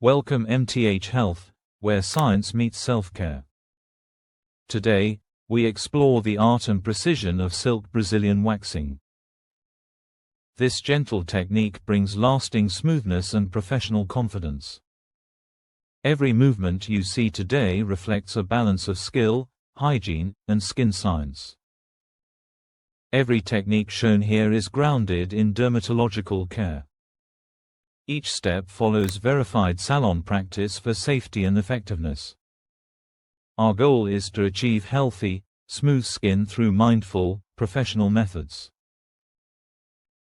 Welcome MTH Health, where science meets self-care. Today, we explore the art and precision of silk Brazilian waxing. This gentle technique brings lasting smoothness and professional confidence. Every movement you see today reflects a balance of skill, hygiene, and skin science. Every technique shown here is grounded in dermatological care. Each step follows verified salon practice for safety and effectiveness. Our goal is to achieve healthy, smooth skin through mindful, professional methods.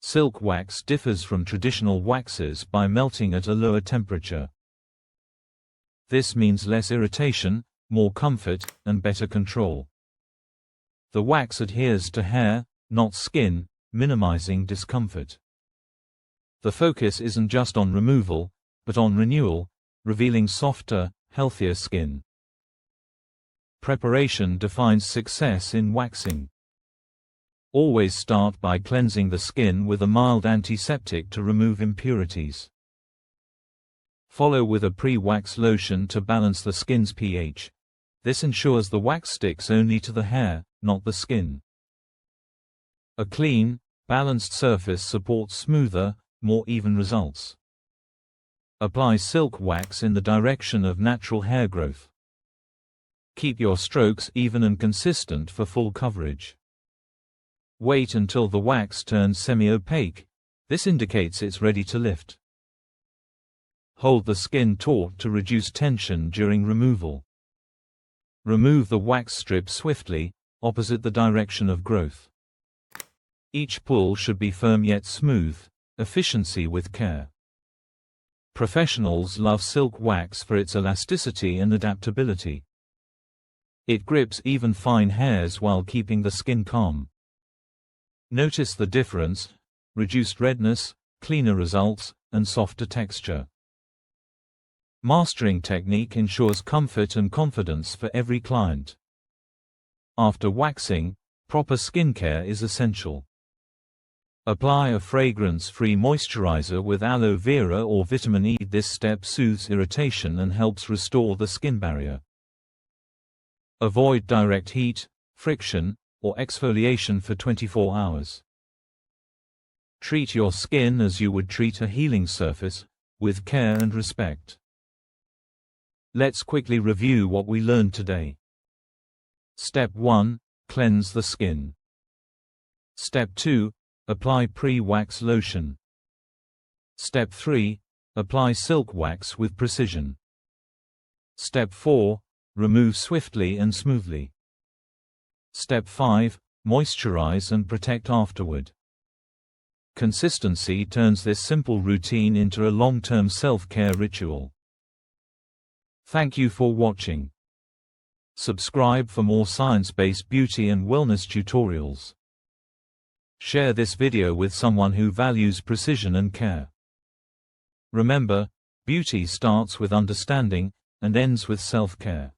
Silk wax differs from traditional waxes by melting at a lower temperature. This means less irritation, more comfort, and better control. The wax adheres to hair, not skin, minimizing discomfort. The focus isn't just on removal, but on renewal, revealing softer, healthier skin. Preparation defines success in waxing. Always start by cleansing the skin with a mild antiseptic to remove impurities. Follow with a pre-wax lotion to balance the skin's pH. This ensures the wax sticks only to the hair, not the skin. A clean, balanced surface supports smoother, more even results. Apply silk wax in the direction of natural hair growth. Keep your strokes even and consistent for full coverage. Wait until the wax turns semi-opaque. This indicates it's ready to lift. Hold the skin taut to reduce tension during removal. Remove the wax strip swiftly, opposite the direction of growth. Each pull should be firm yet smooth. Efficiency with care. Professionals love silk wax for its elasticity and adaptability. It grips even fine hairs while keeping the skin calm. Notice the difference: reduced redness, cleaner results, and softer texture. Mastering technique ensures comfort and confidence for every client. After waxing, proper skincare is essential. Apply a fragrance-free moisturizer with aloe vera or vitamin E. This step soothes irritation and helps restore the skin barrier. Avoid direct heat, friction, or exfoliation for 24 hours. Treat your skin as you would treat a healing surface, with care and respect. Let's quickly review what we learned today. Step 1. Cleanse the skin. Step 2. Apply pre-wax lotion. Step 3. Apply silk wax with precision. Step 4. Remove swiftly and smoothly. Step 5. Moisturize and protect afterward. Consistency turns this simple routine into a long-term self-care ritual. Thank you for watching. Subscribe for more science-based beauty and wellness tutorials. Share this video with someone who values precision and care. Remember, beauty starts with understanding and ends with self-care.